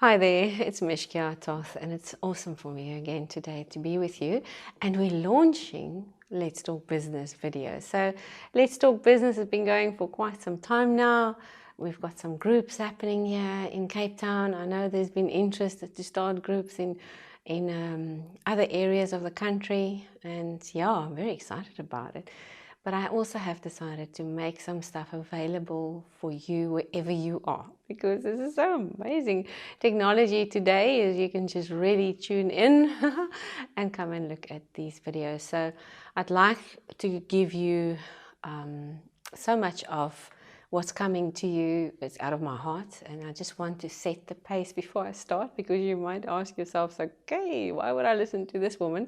Hi there, it's Mishkia Toth, and it's awesome for me again today to be with you. And we're launching Let's Talk Business videos. So, Let's Talk Business has been going for quite some time now. We've got some groups happening here in Cape Town. I know there's been interest to start groups in other areas of the country, and yeah, I'm very excited about it. But I also have decided to make some stuff available for you wherever you are, because this is so amazing. Technology today is you can just really tune in and come and look at these videos. So I'd like to give you so much of what's coming to you. It's out of my heart, and I just want to set the pace before I start, because you might ask yourselves, okay, why would I listen to this woman?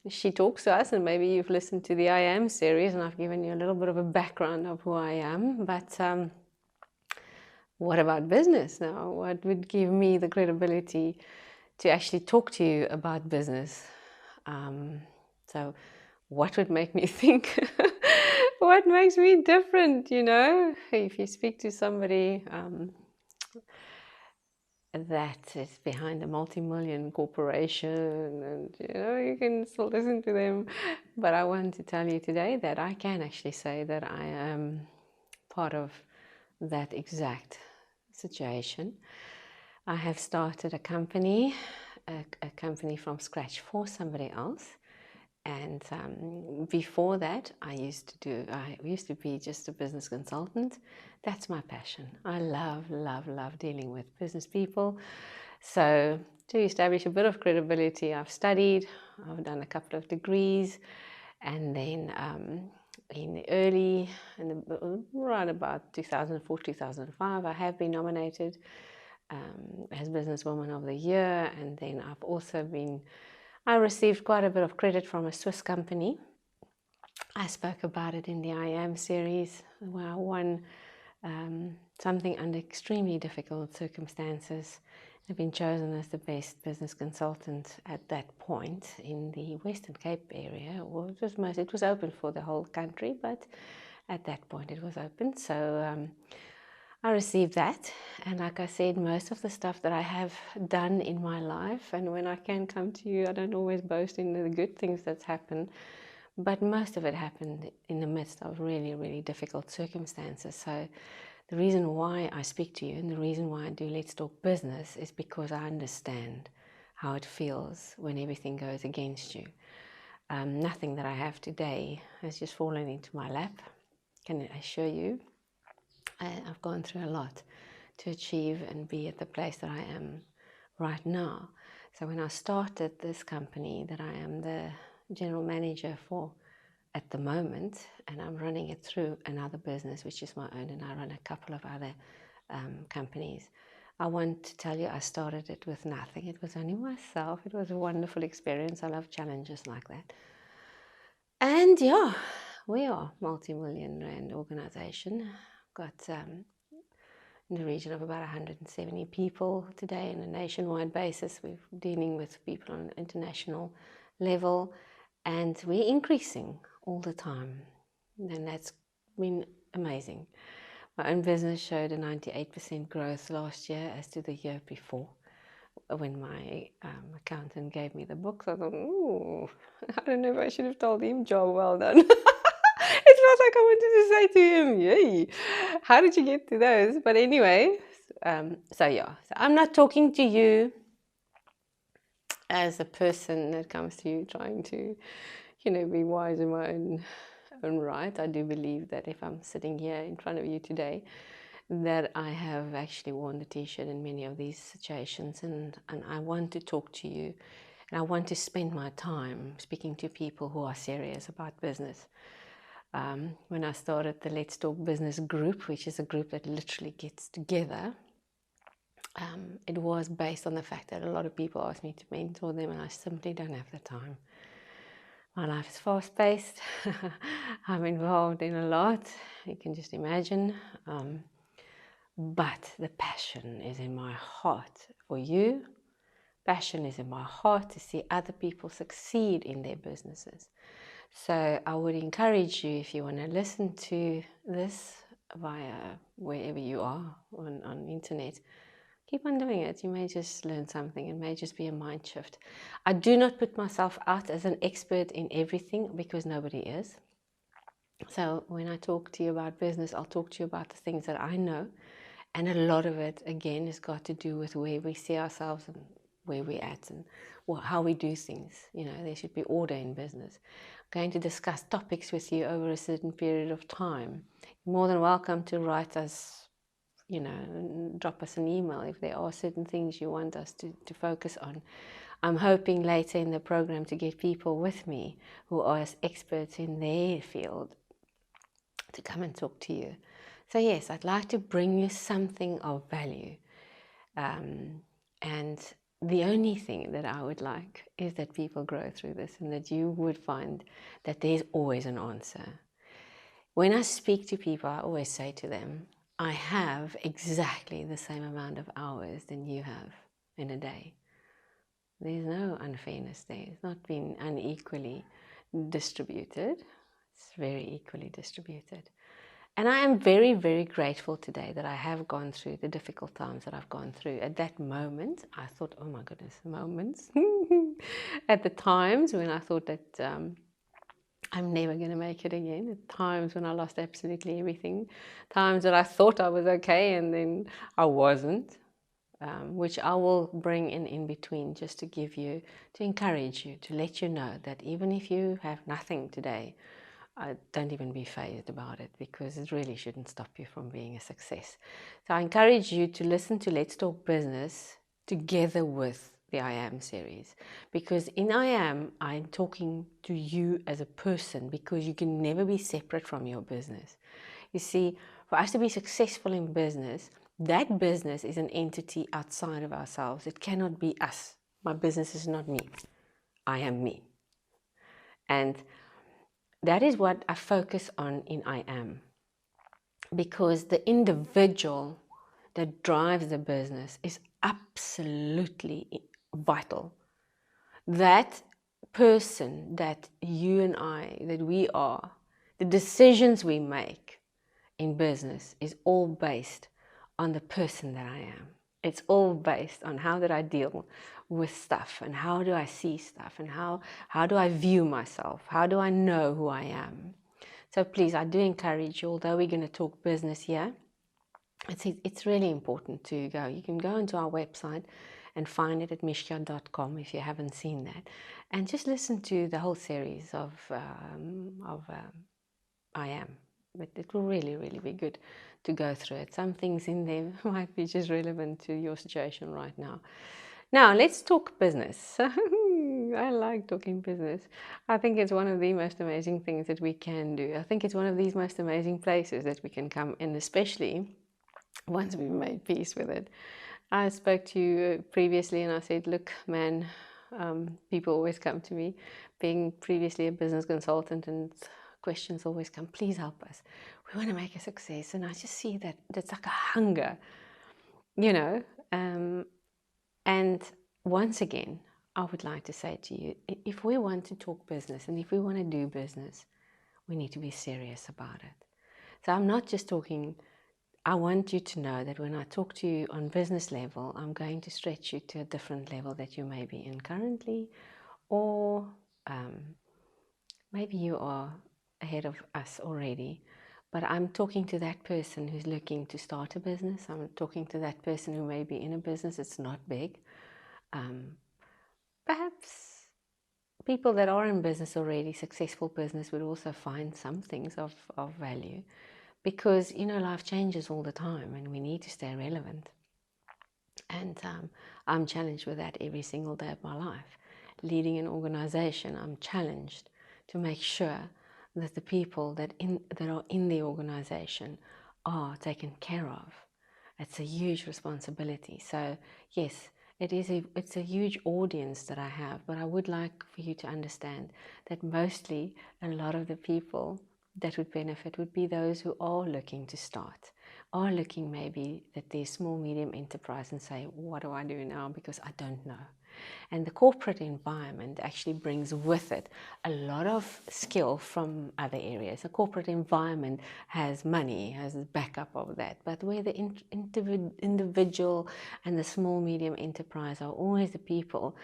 She talks to us, and maybe you've listened to the I Am series, and I've given you a little bit of a background of who I am. But what about business now? What would give me the credibility to actually talk to you about business? So, what would make me think? What makes me different? If you speak to somebody that is behind a multi-million corporation, and you can still listen to them, but I want to tell you today that I can actually say that I am part of that exact situation. I have started a company from scratch for somebody else. And before that, I used to be just a business consultant. That's my passion. I love, love, love dealing with business people. So to establish a bit of credibility, I've studied, I've done a couple of degrees, and then around about 2004, 2005, I have been nominated as Businesswoman of the Year, and then I received quite a bit of credit from a Swiss company. I spoke about it in the I Am series, where I won something under extremely difficult circumstances. I've been chosen as the best business consultant at that point in the Western Cape area. Well, it was open for the whole country, but at that point it was open. So I received that, and like I said, most of the stuff that I have done in my life, and when I can come to you, I don't always boast in the good things that's happened, but most of it happened in the midst of really, really difficult circumstances. So the reason why I speak to you and the reason why I do Let's Talk Business is because I understand how it feels when everything goes against you. Nothing that I have today has just fallen into my lap, can I assure you. I've gone through a lot to achieve and be at the place that I am right now. So when I started this company that I am the general manager for at the moment, and I'm running it through another business, which is my own, and I run a couple of other companies. I want to tell you, I started it with nothing. It was only myself. It was a wonderful experience. I love challenges like that. And yeah, we are multi-million rand organization. Got in the region of about 170 people today on a nationwide basis. We're dealing with people on an international level, and we're increasing all the time, and that's been amazing. My own business showed a 98% growth last year as to the year before. When my accountant gave me the books, I thought, ooh, I don't know if I should have told him, job well done. It felt like I wanted to say to him, yay, how did you get to those? But anyway, so I'm not talking to you as a person that comes to you trying to, be wise in my own right. I do believe that if I'm sitting here in front of you today, that I have actually worn the t-shirt in many of these situations, and I want to talk to you, and I want to spend my time speaking to people who are serious about business. When I started the Let's Talk Business group, which is a group that literally gets together, it was based on the fact that a lot of people ask me to mentor them, and I simply don't have the time. My life is fast-paced. I'm involved in a lot, you can just imagine. But the passion is in my heart for you. Passion is in my heart to see other people succeed in their businesses. So I would encourage you, if you want to listen to this via wherever you are on internet, keep on doing it. You may just learn something. It may just be a mind shift. I do not put myself out as an expert in everything because nobody is. So when I talk to you about business, I'll talk to you about the things that I know. And a lot of it, again, has got to do with where we see ourselves and where we're at and how we do things. There should be order in business. I'm going to discuss topics with you over a certain period of time. You're more than welcome to write us, drop us an email if there are certain things you want us to focus on. I'm hoping later in the program to get people with me who are as experts in their field to come and talk to you. So yes, I'd like to bring you something of value. And the only thing that I would like is that people grow through this and that you would find that there's always an answer. When I speak to people, I always say to them, I have exactly the same amount of hours than you have in a day. There's no unfairness there. It's not been unequally distributed. It's very equally distributed. And I am very, very grateful today that I have gone through the difficult times that I've gone through. At that moment, I thought, oh my goodness, moments. At the times when I thought that I'm never going to make it again. At times when I lost absolutely everything. Times that I thought I was okay and then I wasn't. Which I will bring in between just to give you, to encourage you, to let you know that even if you have nothing today, don't even be fazed about it, because it really shouldn't stop you from being a success. So I encourage you to listen to Let's Talk Business together with the I Am series, because in I Am, I'm talking to you as a person, because you can never be separate from your business. You see, for us to be successful in business, that business is an entity outside of ourselves. It cannot be us. My business is not me. I am me. And that is what I focus on in I Am. Because the individual that drives the business is absolutely vital. That person that you and I, that we are, the decisions we make in business is all based on the person that I am. It's all based on how did I deal with stuff, and how do I see stuff, and how do I view myself, how do I know who I am. So please, I do encourage you, although we're going to talk business here, it's really important to go. You can go into our website and find it at mishka.com if you haven't seen that, and just listen to the whole series of I Am. But it will really, really be good to go through it. Some things in there might be just relevant to your situation right now. Now, let's talk business. I like talking business. I think it's one of the most amazing things that we can do. I think it's one of these most amazing places that we can come in, especially once we've made peace with it. I spoke to you previously and I said, look, man, people always come to me, being previously a business consultant, and questions always come, please help us. We want to make a success. And I just see that that's like a hunger, and once again, I would like to say to you, if we want to talk business and if we want to do business, we need to be serious about it. So I'm not just talking, I want you to know that when I talk to you on business level, I'm going to stretch you to a different level that you may be in currently, or maybe you are ahead of us already. But I'm talking to that person who's looking to start a business. I'm talking to that person who may be in a business that's not big. Perhaps people that are in business already, successful business, would also find some things of value, because life changes all the time and we need to stay relevant. And I'm challenged with that every single day of my life. Leading an organization, I'm challenged to make sure that the people that are in the organization are taken care of. It's a huge responsibility. So yes, it's a huge audience that I have, but I would like for you to understand that mostly a lot of the people that would benefit would be those who are looking to start, are looking maybe at their small, medium enterprise and say, what do I do now? Because I don't know. And the corporate environment actually brings with it a lot of skill from other areas. A corporate environment has money, has the backup of that. But where the individual and the small, medium enterprise are always the people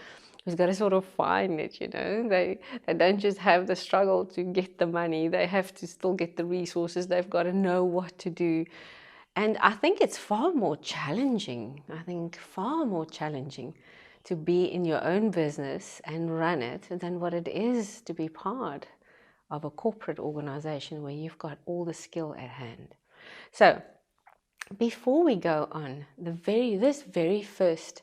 who's got to sort of find it, you know. They don't just have the struggle to get the money. They have to still get the resources. They've got to know what to do. And I think it's far more challenging. To be in your own business and run it than what it is to be part of a corporate organization where you've got all the skill at hand. So before we go on, this very first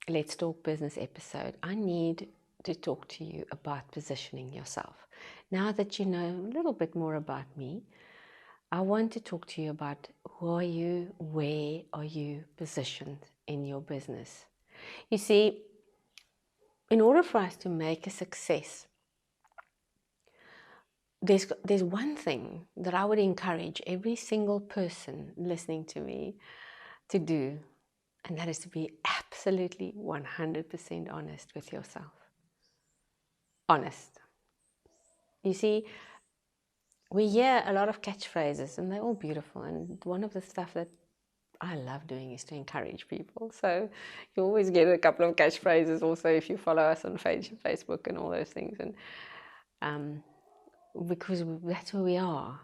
Let's Talk Business episode, I need to talk to you about positioning yourself. Now that you know a little bit more about me, I want to talk to you about who are you, where are you positioned in your business. You see, in order for us to make a success, there's one thing that I would encourage every single person listening to me to do, and that is to be absolutely 100% honest with yourself. Honest. You see, we hear a lot of catchphrases, and they're all beautiful, and one of the stuff that I love doing is to encourage people. So you always get a couple of catchphrases also if you follow us on Facebook and all those things. And because that's where we are.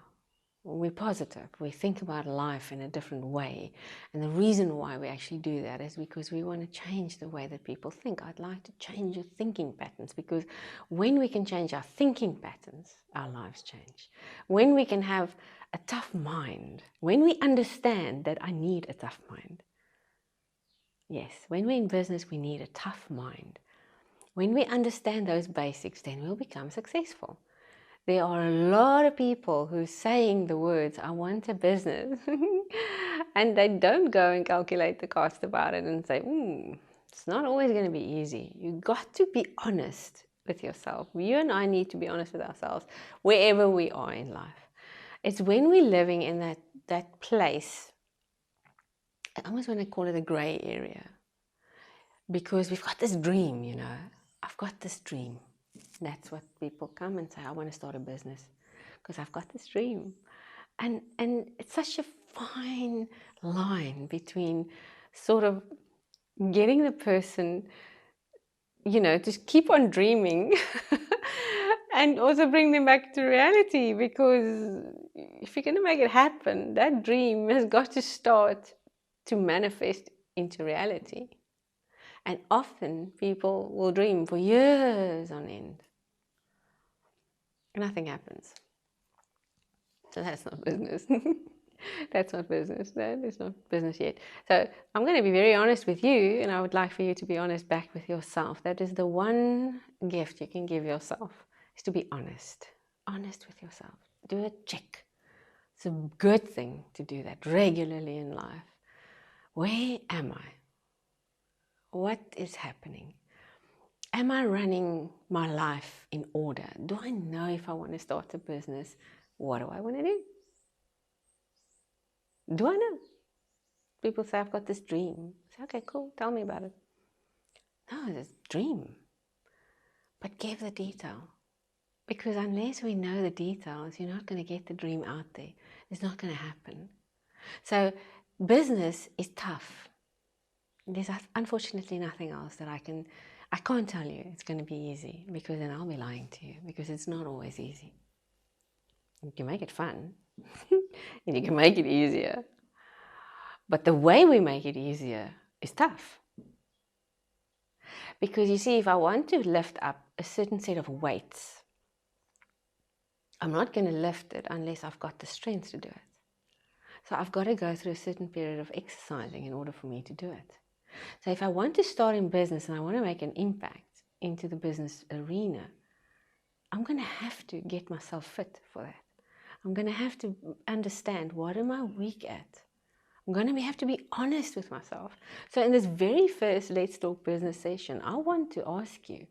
We're positive. We think about life in a different way. And the reason why we actually do that is because we want to change the way that people think. I'd like to change your thinking patterns, because when we can change our thinking patterns, our lives change. When we can have a tough mind, when we understand that I need a tough mind. Yes, when we're in business, we need a tough mind. When we understand those basics, then we'll become successful. There are a lot of people who are saying the words, I want a business, and they don't go and calculate the cost about it and say, it's not always going to be easy. You've got to be honest with yourself. You and I need to be honest with ourselves wherever we are in life. It's when we're living in that place, I almost want to call it a gray area, because we've got this dream, you know. I've got this dream. That's what people come and say, I want to start a business because I've got this dream. And it's such a fine line between sort of getting the person, you know, to keep on dreaming and also bring them back to reality, because if you're going to make it happen, that dream has got to start to manifest into reality. And often people will dream for years on end. Nothing happens. So that's not business. That's not business. That is not business yet. So I'm going to be very honest with you, and I would like for you to be honest back with yourself. That is the one gift you can give yourself, is to be honest. Honest with yourself. Do a check. It's a good thing to do that regularly in life. Where am I? What is happening? Am I running my life in order? Do I know if I want to start a business? What do I want to do? Do I know? People say, I've got this dream. I say, okay, cool, tell me about it. No, it's a dream. But give the detail. Because unless we know the details, you're not going to get the dream out there. It's not going to happen. So business is tough. There's unfortunately nothing else that I can't tell you it's going to be easy, because then I'll be lying to you, because it's not always easy. You can make it fun and you can make it easier. But the way we make it easier is tough. Because you see, if I want to lift up a certain set of weights, I'm not going to lift it unless I've got the strength to do it. So I've got to go through a certain period of exercising in order for me to do it. So if I want to start in business and I want to make an impact into the business arena, I'm going to have to get myself fit for that. I'm going to have to understand, what am I weak at? I'm going to have to be honest with myself. So in this very first Let's Talk Business session, I want to ask you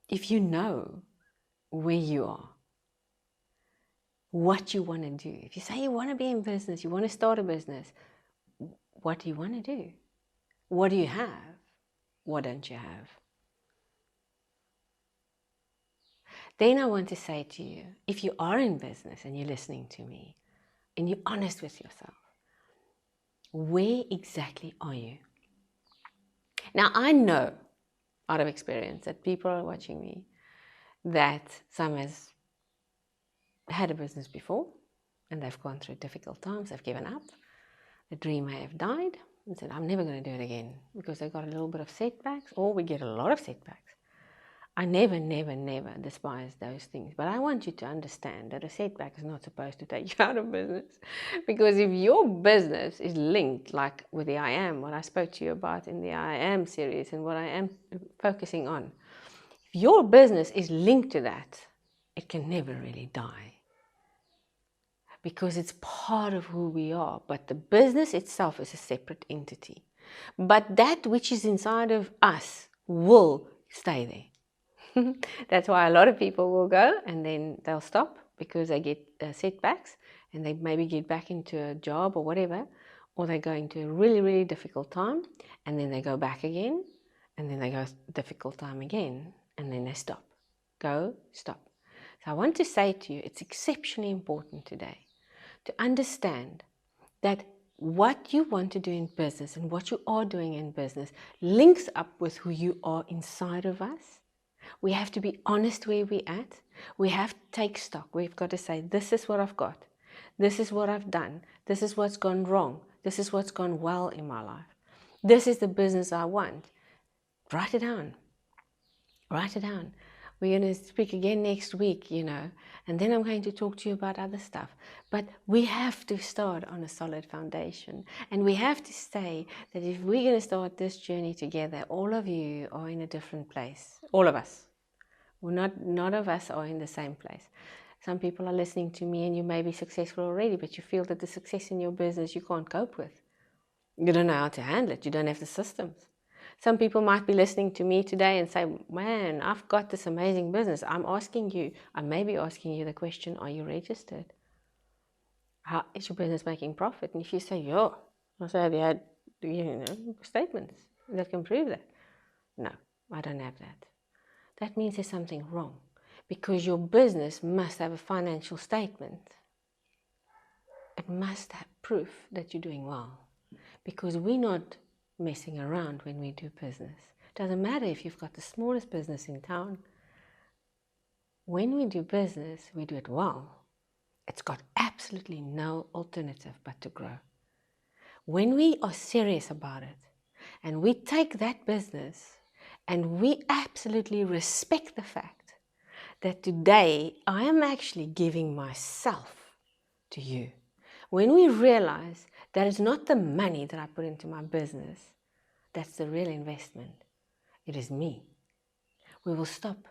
if you know where you are, what you want to do. If you say you want to be in business, you want to start a business, what do you want to do? What do you have? What don't you have? Then I want to say to you, if you are in business and you're listening to me and you're honest with yourself, where exactly are you? Now, I know out of experience that people are watching me, that some has had a business before and they've gone through difficult times, they've given up, the dream may have died and said, I'm never going to do it again, because they got a little bit of setbacks, or we get a lot of setbacks. I never, never, never despise those things. But I want you to understand that a setback is not supposed to take you out of business. Because if your business is linked, like with the I Am, what I spoke to you about in the I Am series and what I am focusing on, if your business is linked to that, it can never really die. Because it's part of who we are. But the business itself is a separate entity. But that which is inside of us will stay there. That's why a lot of people will go and then they'll stop because they get setbacks, and they maybe get back into a job or whatever, or they go into a really, really difficult time, and then they go back again, and then they go difficult time again, and then they stop. Go, stop. So I want to say to you, it's exceptionally important today to understand that what you want to do in business and what you are doing in business links up with who you are inside of us. We have to be honest where we're at. We have to take stock. We've got to say, this is what I've got. This is what I've done. This is what's gone wrong. This is what's gone well in my life. This is the business I want. Write it down. Write it down. We're going to speak again next week, and then I'm going to talk to you about other stuff. But we have to start on a solid foundation. And we have to say that if we're going to start this journey together, all of you are in a different place. All of us. None of us are in the same place. Some people are listening to me and you may be successful already, but you feel that the success in your business you can't cope with. You don't know how to handle it. You don't have the systems. Some people might be listening to me today and say, man, I've got this amazing business. I may be asking you the question, are you registered? How is your business making profit? And if you say, yeah, I say, have you had statements that can prove that? No, I don't have that. That means there's something wrong, because your business must have a financial statement. It must have proof that you're doing well, because we're not messing around when we do business. It doesn't matter if you've got the smallest business in town. When we do business, we do it well. It's got absolutely no alternative but to grow. When we are serious about it and we take that business and we absolutely respect the fact that today I am actually giving myself to you. When we realize that it's not the money that I put into my business that's the real investment, it is me. We will stop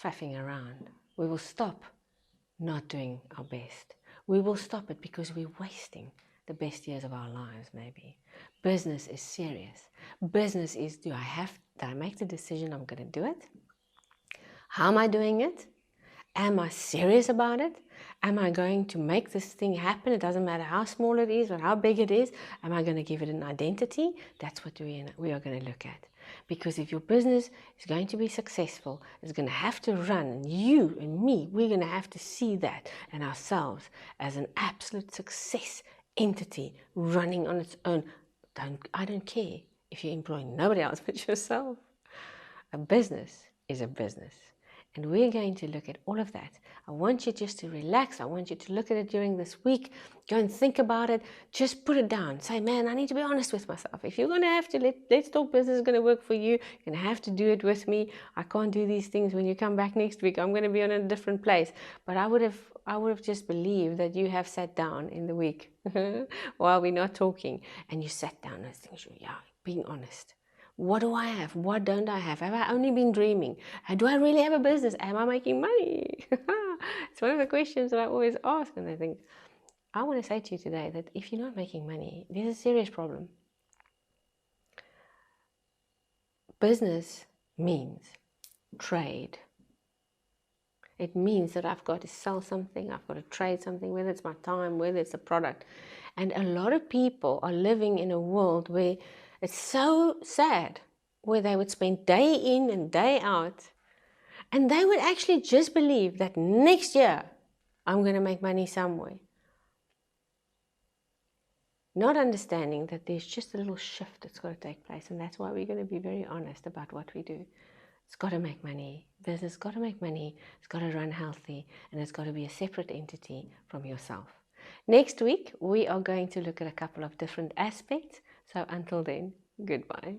faffing around. We will stop not doing our best. We will stop it because we're wasting the best years of our lives, maybe. Business is serious. Business is, did I make the decision I'm going to do it? How am I doing it? Am I serious about it? Am I going to make this thing happen? It doesn't matter how small it is or how big it is. Am I going to give it an identity? That's what we are going to look at. Because if your business is going to be successful, it's going to have to run. And you and me, we're going to have to see that and ourselves as an absolute success entity running on its own. I don't care if you employ nobody else but yourself. A business is a business. And we're going to look at all of that. I want you just to relax. I want you to look at it during this week. Go and think about it. Just put it down. Say, man, I need to be honest with myself. If you're going to have to, Let's Talk Business is going to work for you. You're going to have to do it with me. I can't do these things when you come back next week. I'm going to be on a different place. But I would have just believed that you have sat down in the week while we're not talking. And you sat down and think, yeah, being honest. What do I have? What don't I have? Have I only been dreaming? Do I really have a business? Am I making money? It's one of the questions that I always ask. And I think, I want to say to you today that if you're not making money, there's a serious problem. Business means trade. It means that I've got to sell something, I've got to trade something, whether it's my time, whether it's a product. And a lot of people are living in a world where It's so sad where they would spend day in and day out, and they would actually just believe that next year I'm going to make money somewhere. Not understanding that there's just a little shift that's got to take place, and that's why we're going to be very honest about what we do. It's got to make money. Business has got to make money. It's got to run healthy, and it's got to be a separate entity from yourself. Next week, we are going to look at a couple of different aspects. So until then, goodbye.